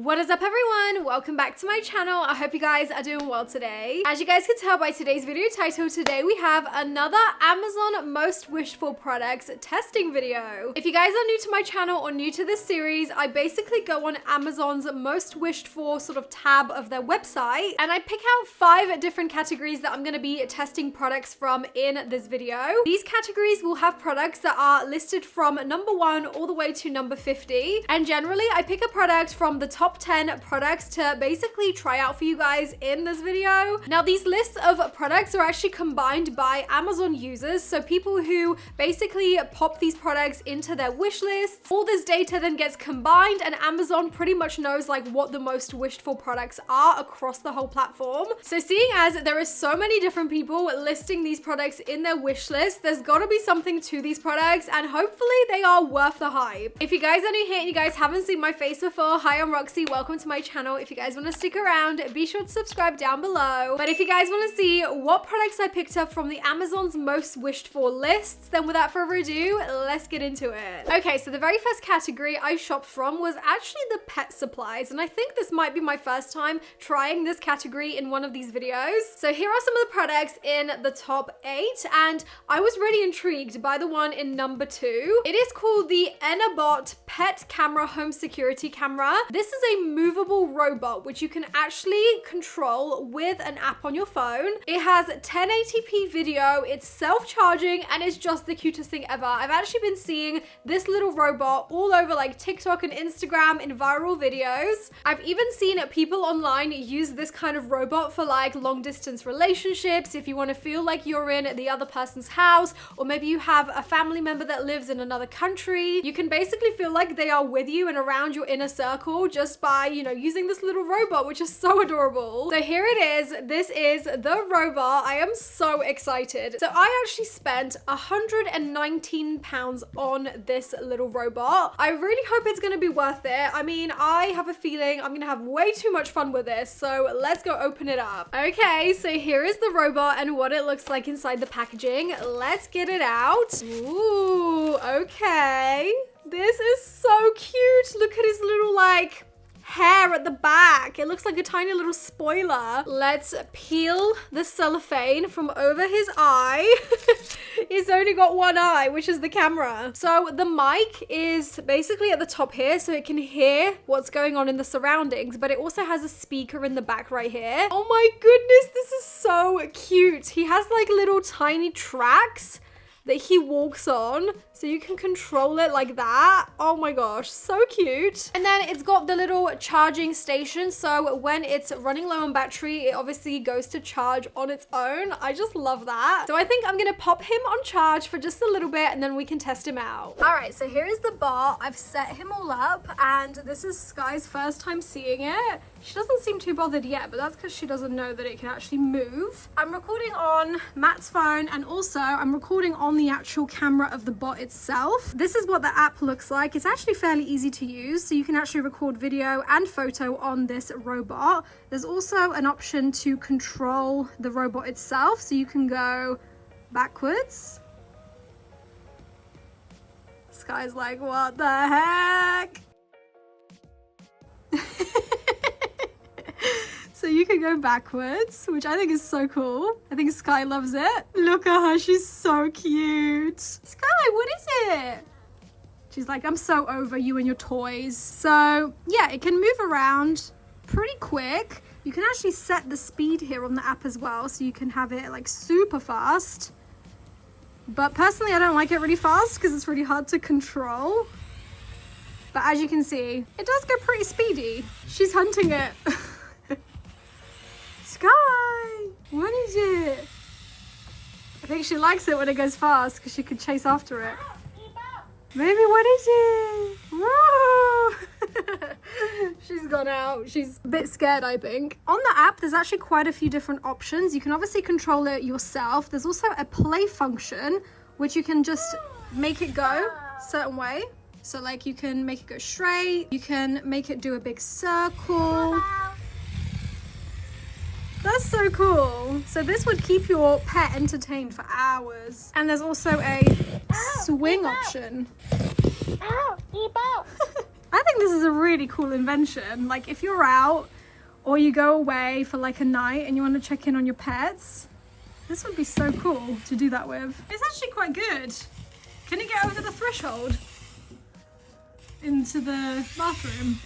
What is up everyone? Welcome back to my channel. I hope you guys are doing well today. As you guys can tell by today's video title, today we have another Amazon most wished for products testing video. If you guys are new to my channel or new to this series, I basically go on Amazon's most wished for sort of tab of their website and I pick out 5 different categories that I'm going to be testing products from in this video. These categories will have products that are listed from number 1 all the way to number 50, and generally I pick a product from the top 10 products to basically try out for you guys in this video. Now these lists of products are actually combined by Amazon users, so people who basically pop these products into their wish lists. All this data then gets combined and Amazon pretty much knows like what the most wished for products are across the whole platform. So seeing as there is so many different people listing these products in their wish list, there's got to be something to these products and hopefully they are worth the hype. If you guys are new here and you guys haven't seen my face before, hi, I'm Roxy. Welcome to my channel. If you guys want to stick around, be sure to subscribe down below. But if you guys want to see what products I picked up from the Amazon's most wished for lists, then without further ado, let's get into it. Okay, so the very first category I shopped from was actually the pet supplies, and I think this might be my first time trying this category in one of these videos. So here are some of the products in the top 8, and I was really intrigued by the one in number 2. It is called the Enabot Pet Camera Home Security Camera. This is a movable robot which you can actually control with an app on your phone. It has 1080p video, it's self-charging, and it's just the cutest thing ever. I've actually been seeing this little robot all over like TikTok and Instagram in viral videos. I've even seen people online use this kind of robot for like long distance relationships, if you want to feel like you're in the other person's house, or maybe you have a family member that lives in another country. You can basically feel like they are with you and around your inner circle just by, you know, using this little robot, which is so adorable. So here it is. This is the robot. I am so excited. So I actually spent £119 on this little robot. I really hope it's going to be worth it. I mean, I have a feeling I'm going to have way too much fun with this. So let's go open it up. Okay, so here is the robot and what it looks like inside the packaging. Let's get it out. Ooh, okay. This is so cute. Look at his little like hair at the back. It looks like a tiny little spoiler. Let's peel the cellophane from over his eye. He's only got one eye, which is the camera. So the mic is basically at the top here, so it can hear what's going on in the surroundings, but it also has a speaker in the back right here. Oh my goodness, this is so cute. He has like little tiny tracks that he walks on, so you can control it like that. Oh my gosh, so cute. And then it's got the little charging station, so when it's running low on battery, it obviously goes to charge on its own. I just love that. So I think I'm gonna pop him on charge for just a little bit and then we can test him out. All right, so here is the bar. I've set him all up and this is Sky's first time seeing it. She doesn't seem too bothered yet, but that's because she doesn't know that it can actually move. I'm recording on Matt's phone and also I'm recording on the actual camera of the bot itself. This is what the app looks like. It's actually fairly easy to use, so you can actually record video and photo on this robot. There's also an option to control the robot itself, so you can go backwards. This guy's like, what the heck? So you can go backwards, which I think is so cool. I think Sky loves it. Look at her, she's so cute. Sky, what is it? She's like, I'm so over you and your toys. So yeah, it can move around pretty quick. You can actually set the speed here on the app as well, so you can have it like super fast. But personally, I don't like it really fast because it's really hard to control. But as you can see, it does go pretty speedy. She's hunting it. Sky, what is it? I think she likes it when it goes fast because she could chase after it. Maybe, what is it? Whoa! She's gone out. She's a bit scared, I think. On the app, there's actually quite a few different options. You can obviously control it yourself. There's also a play function, which you can just make it go a certain way. So like you can make it go straight. You can make it do a big circle. That's so cool. So this would keep your pet entertained for hours. And there's also a swing option. I think this is a really cool invention. Like if you're out or you go away for like a night and you want to check in on your pets, this would be so cool to do that with. It's actually quite good. Can it get over the threshold into the bathroom?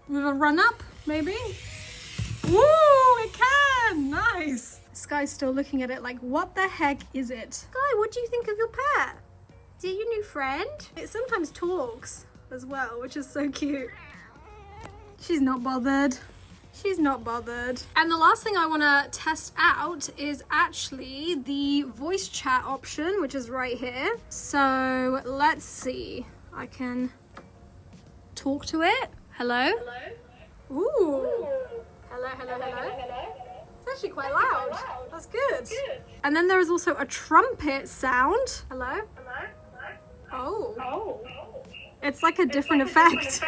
With a run up, maybe? Ooh, it can! Nice! This guy's still looking at it like, what the heck is it? Guy, what do you think of your pet? Is it your new friend? It sometimes talks as well, which is so cute. She's not bothered. She's not bothered. And the last thing I want to test out is actually the voice chat option, which is right here. So let's see. I can talk to it. Hello? Hello? Ooh. Hello, hello, hello. It's actually quite loud. That's good. And then there is also a trumpet sound. Hello? Oh. It's like a different effect.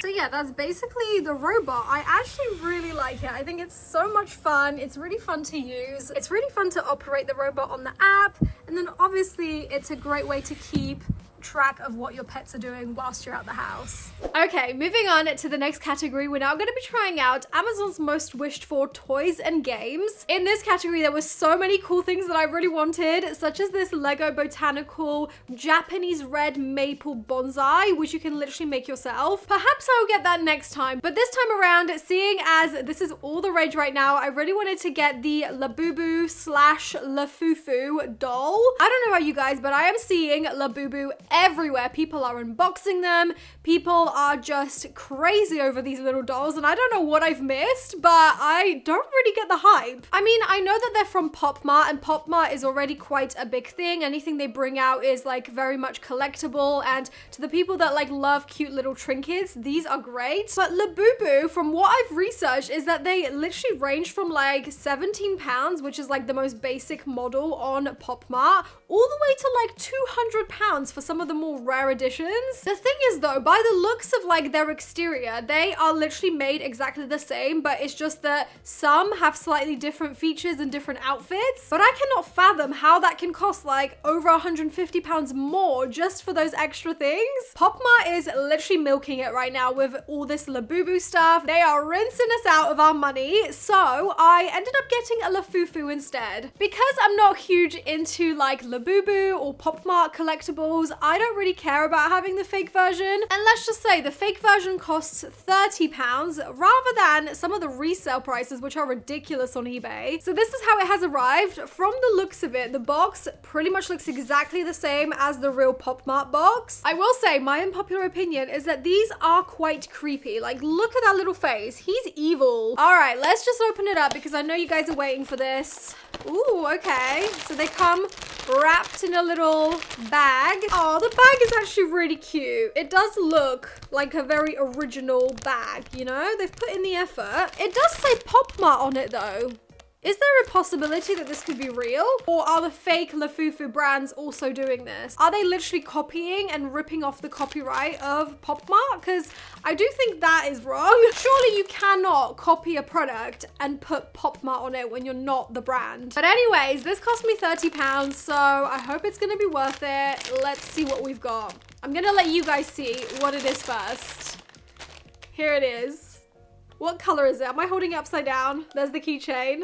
So yeah, that's basically the robot. I actually really like it. I think it's so much fun. It's really fun to use. It's really fun to operate the robot on the app. And then obviously it's a great way to keep track of what your pets are doing whilst you're at the house. Okay, moving on to the next category. We're now going to be trying out Amazon's most wished for toys and games. In this category, there were so many cool things that I really wanted, such as this Lego botanical Japanese red maple bonsai, which you can literally make yourself. Perhaps I'll get that next time, but this time around, seeing as this is all the rage right now, I really wanted to get the Labubu / Lafufu doll. I don't know about you guys, but I am seeing Labubu everywhere. People are unboxing them. People are just crazy over these little dolls, and I don't know what I've missed, but I don't really get the hype. I mean, I know that they're from Pop Mart, and Pop Mart is already quite a big thing. Anything they bring out is like very much collectible, and to the people that like love cute little trinkets, these are great. But Labubu, from what I've researched, is that they literally range from like £17, which is like the most basic model on Pop Mart, all the way to like £200 for some of the more rare editions. The thing is though, by the looks of like their exterior, they are literally made exactly the same, but it's just that some have slightly different features and different outfits. But I cannot fathom how that can cost like over £150 more just for those extra things. Pop Mart is literally milking it right now with all this Labubu stuff. They are rinsing us out of our money, so I ended up getting a Lafufu instead. Because I'm not huge into like Labubu or Pop Mart collectibles, I don't really care about having the fake version. And let's just say the fake version costs £30 rather than some of the resale prices, which are ridiculous on eBay. So this is how it has arrived. From the looks of it, the box pretty much looks exactly the same as the real Pop Mart box. I will say my unpopular opinion is that these are quite creepy. Like, look at that little face. He's evil. All right, let's just open it up because I know you guys are waiting for this. Ooh, okay. So they come wrapped in a little bag. Oh, the bag is actually really cute. It does look like a very original bag, you know? They've put in the effort. It does say Pop Mart on it though. Is there a possibility that this could be real? Or are the fake Lafufu brands also doing this? Are they literally copying and ripping off the copyright of Pop Mart? Because I do think that is wrong. Surely you cannot copy a product and put Pop Mart on it when you're not the brand. But anyways, this cost me £30, so I hope it's gonna be worth it. Let's see what we've got. I'm gonna let you guys see what it is first. Here it is. What color is it? Am I holding it upside down? There's the keychain.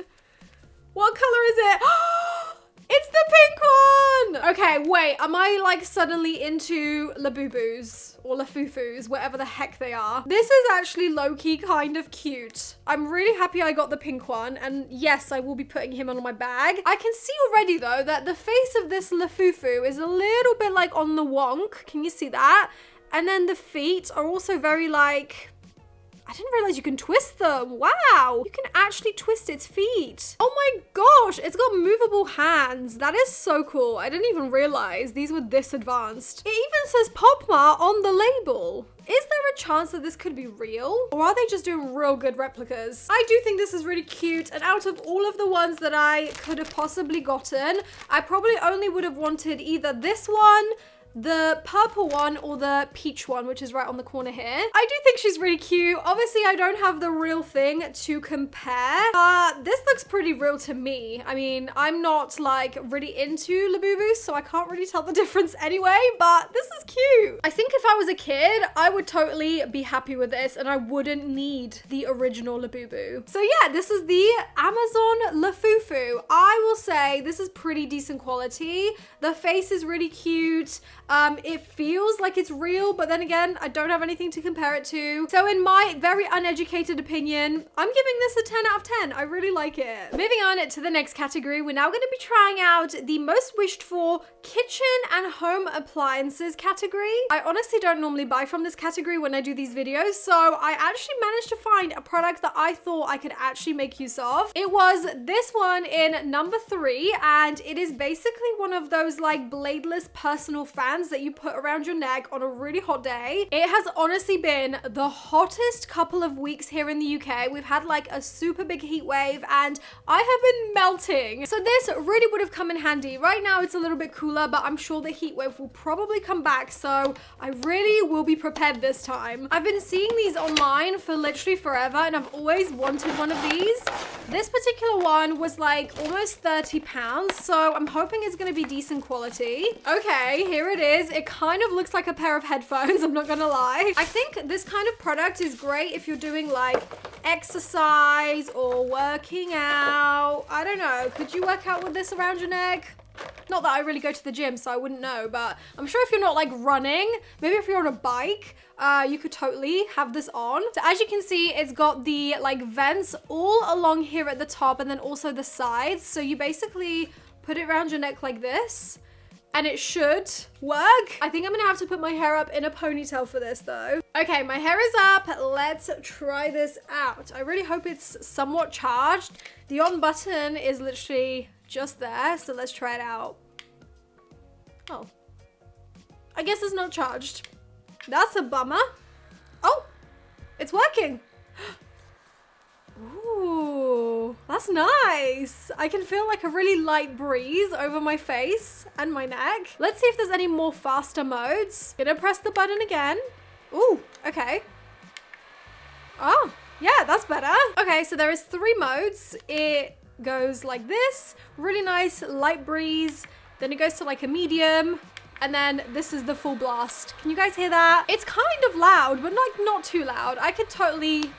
What color is it? It's the pink one! Okay, wait, am I like suddenly into Labubus or Lafufus, whatever the heck they are? This is actually low-key kind of cute. I'm really happy I got the pink one, and yes, I will be putting him on my bag. I can see already though that the face of this Lafufu is a little bit like on the wonk. Can you see that? And then the feet are also very like, I didn't realize you can twist them. Wow, you can actually twist its feet. Oh my gosh, it's got movable hands. That is so cool. I didn't even realize these were this advanced. It even says Pop Mart on the label. Is there a chance that this could be real? Or are they just doing real good replicas? I do think this is really cute, and out of all of the ones that I could have possibly gotten, I probably only would have wanted either this one, the purple one or the peach one, which is right on the corner here. I do think she's really cute. Obviously, I don't have the real thing to compare. This looks pretty real to me. I mean, I'm not like really into Labubu, so I can't really tell the difference anyway, but this is cute. I think if I was a kid, I would totally be happy with this and I wouldn't need the original Labubu. So yeah, this is the Amazon Lafufu. I will say this is pretty decent quality. The face is really cute. It feels like it's real, but then again, I don't have anything to compare it to. So in my very uneducated opinion, I'm giving this a 10 out of 10. I really like it. Moving on to the next category, we're now going to be trying out the most wished for kitchen and home appliances category. I honestly don't normally buy from this category when I do these videos, so I actually managed to find a product that I thought I could actually make use of. It was this one in number 3, and it is basically one of those like bladeless personal fans that you put around your neck on a really hot day. It has honestly been the hottest couple of weeks here in the UK. We've had like a super big heat wave and I have been melting. So this really would have come in handy. Right now it's a little bit cooler, but I'm sure the heat wave will probably come back. So I really will be prepared this time. I've been seeing these online for literally forever and I've always wanted one of these. This particular one was like almost £30. So I'm hoping it's going to be decent quality. Okay, here it is. It kind of looks like a pair of headphones, I'm not gonna lie. I think this kind of product is great if you're doing like exercise or working out. I don't know, could you work out with this around your neck? Not that I really go to the gym, so I wouldn't know, but I'm sure if you're not like running, maybe if you're on a bike, you could totally have this on. So as you can see, it's got the like vents all along here at the top and then also the sides. So you basically put it around your neck like this, and it should work. I think I'm gonna have to put my hair up in a ponytail for this though. Okay, my hair is up. Let's try this out. I really hope it's somewhat charged. The on button is literally just there, so let's try it out. Oh, I guess it's not charged. That's a bummer. Oh, it's working. Ooh, that's nice. I can feel like a really light breeze over my face and my neck. Let's see if there's any more faster modes. Gonna press the button again. Ooh, okay. Oh, yeah, that's better. Okay, so there is 3 modes. It goes like this, really nice light breeze. Then it goes to like a medium. And then this is the full blast. Can you guys hear that? It's kind of loud, but like not too loud. I could totally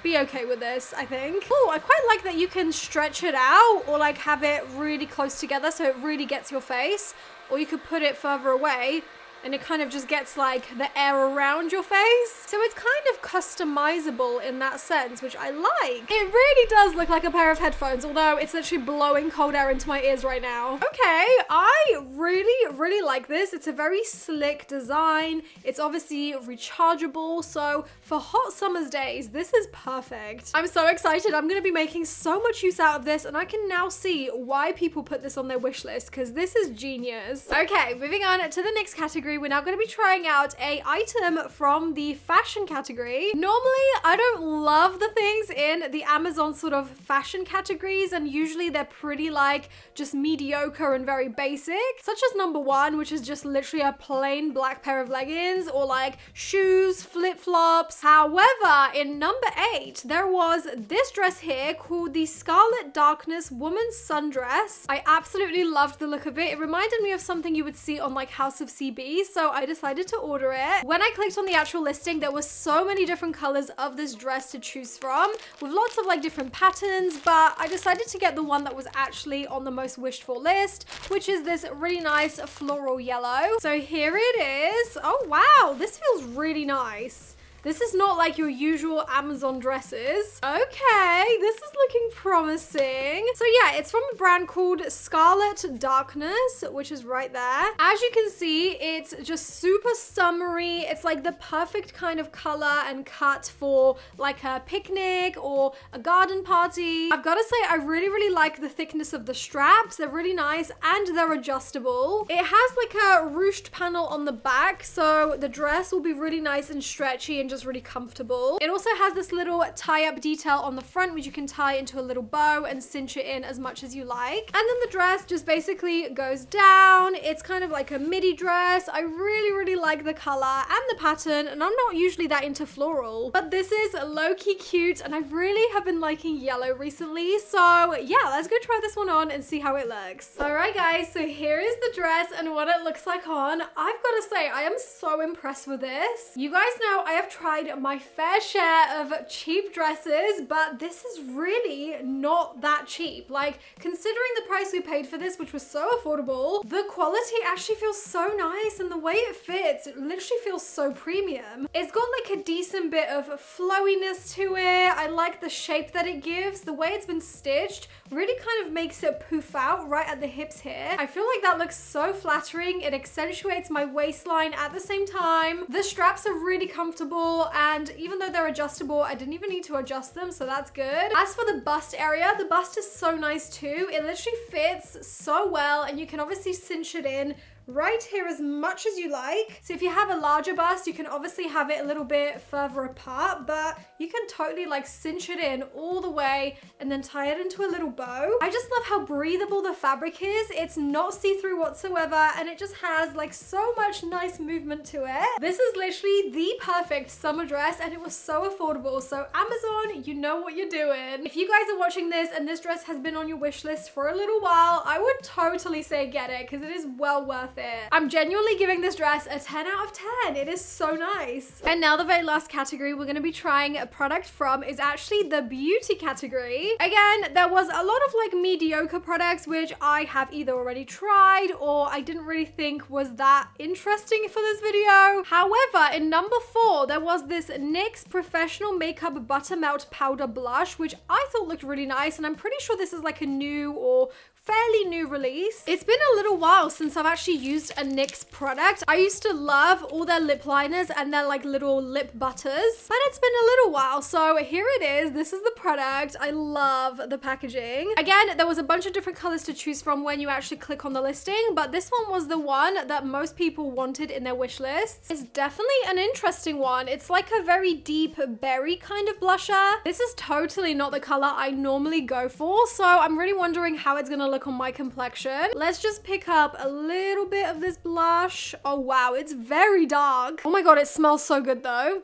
be okay with this, I think. Oh, I quite like that you can stretch it out or like have it really close together so it really gets your face, or you could put it further away and it kind of just gets like the air around your face. So it's kind of customizable in that sense, which I like. It really does look like a pair of headphones, although it's literally blowing cold air into my ears right now. Okay, I really like this. It's a very slick design. It's obviously rechargeable, so for hot summer's days, this is perfect. I'm so excited. I'm gonna be making so much use out of this, and I can now see why people put this on their wish list, because this is genius. Okay, moving on to the next category. We're now going to be trying out a item from the fashion category. Normally, I don't love the things in the Amazon sort of fashion categories, and usually they're pretty like just mediocre and very basic, such as number 1, which is just literally a plain black pair of leggings, or like shoes, flip-flops. However, in number 8, there was this dress here called the Scarlet Darkness Woman's Sundress. I absolutely loved the look of it. It reminded me of something you would see on like House of CB, so I decided to order it. When I clicked on the actual listing, there were so many different colors of this dress to choose from, with lots of like different patterns, but I decided to get the one that was actually on the most wished for list, which is this really nice floral yellow. So here it is. Oh wow, this feels really nice. This is not like your usual Amazon dresses. Okay, this is looking promising. So yeah, it's from a brand called Scarlet Darkness, which is right there. As you can see, it's just super summery. It's like the perfect kind of color and cut for like a picnic or a garden party. I've got to say, I really like the thickness of the straps. They're really nice and they're adjustable. It has like a ruched panel on the back, so the dress will be really nice and stretchy and just just really comfortable. It also has this little tie-up detail on the front, which you can tie into a little bow and cinch it in as much as you like. And then the dress just basically goes down. It's kind of like a midi dress. I really like the color and the pattern, and I'm not usually that into floral, but this is low-key cute, and I really have been liking yellow recently. So yeah, let's go try this one on and see how it looks. All right guys, so here is the dress and what it looks like on. I've got to say, I am so impressed with this. You guys know I have tried my fair share of cheap dresses, but this is really not that cheap. Like, considering the price we paid for this, which was so affordable, the quality actually feels so nice, and the way it fits, it literally feels so premium. It's got like a decent bit of flowiness to it. I like the shape that it gives. The way it's been stitched really kind of makes it poof out right at the hips here. I feel like that looks so flattering. It accentuates my waistline at the same time. The straps are really comfortable, and even though they're adjustable, I didn't even need to adjust them, so that's good. As for the bust area, the bust is so nice too. It literally fits so well, and you can obviously cinch it in right here as much as you like. So if you have a larger bust, you can obviously have it a little bit further apart, but you can totally like cinch it in all the way and then tie it into a little bow. I just love how breathable the fabric is. It's not see-through whatsoever, and it just has like so much nice movement to it. This is literally the perfect summer dress, and it was so affordable. So Amazon, you know what you're doing. If you guys are watching this and this dress has been on your wish list for a little while, I would totally say get it, because it is well worth it. I'm genuinely giving this dress a 10 out of 10. It is so nice. And now the very last category we're going to be trying a product from is actually the beauty category. Again, there was a lot of like mediocre products which I have either already tried or I didn't really think was that interesting for this video. However, in number 4, there was this NYX Professional Makeup Buttermelt Powder Blush, which I thought looked really nice, and I'm pretty sure this is like a new or fairly new release. It's been a little while since I've actually used a NYX product. I used to love all their lip liners and their like little lip butters, but it's been a little while. So here it is. This is the product. I love the packaging. Again, there was a bunch of different colors to choose from when you actually click on the listing, but this one was the one that most people wanted in their wish lists. It's definitely an interesting one. It's like a very deep berry kind of blusher. This is totally not the color I normally go for, so I'm really wondering how it's gonna look on my complexion. Let's just pick up a little bit of this blush. Oh wow, it's very dark. Oh my god, it smells so good though.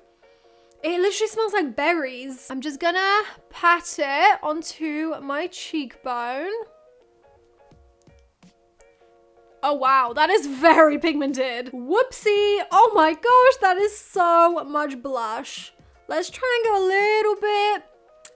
It literally smells like berries. I'm just gonna pat it onto my cheekbone. Oh wow, that is very pigmented. Whoopsie. Oh my gosh, that is so much blush. Let's try and go a little bit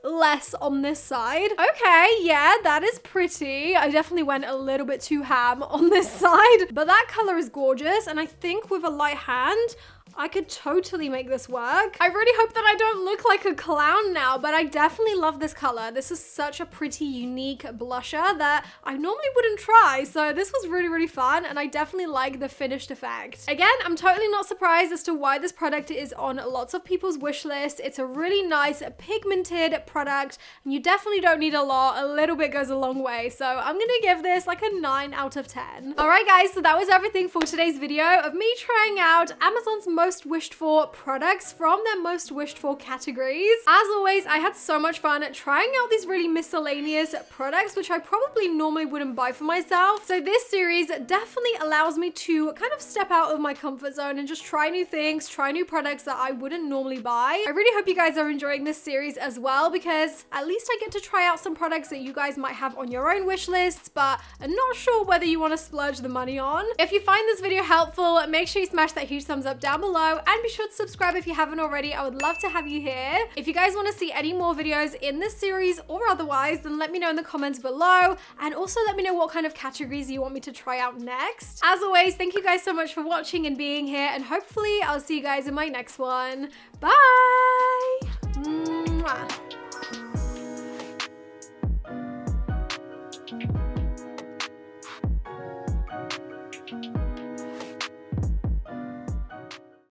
less on this side. Okay, yeah, that is pretty. I definitely went a little bit too ham on this side, but that color is gorgeous, and I think with a light hand, I could totally make this work. I really hope that I don't look like a clown now, but I definitely love this color. This is such a pretty, unique blusher that I normally wouldn't try. So this was really fun, and I definitely like the finished effect. Again, I'm totally not surprised as to why this product is on lots of people's wish list. It's a really nice pigmented product, and you definitely don't need a lot. A little bit goes a long way. So I'm gonna give this like a 9 out of 10. All right, guys, so that was everything for today's video of me trying out Amazon's most wished for products from their most wished for categories. As always, I had so much fun trying out these really miscellaneous products, which I probably normally wouldn't buy for myself. So this series definitely allows me to kind of step out of my comfort zone and just try new things, try new products that I wouldn't normally buy. I really hope you guys are enjoying this series as well, because at least I get to try out some products that you guys might have on your own wish lists, but I'm not sure whether you want to splurge the money on. If you find this video helpful, make sure you smash that huge thumbs up down below, and be sure to subscribe if you haven't already. I would love to have you here. If you guys want to see any more videos in this series or otherwise, then let me know in the comments below, and also let me know what kind of categories you want me to try out next. As always, thank you guys so much for watching and being here, and hopefully I'll see you guys in my next one. Bye! Mwah.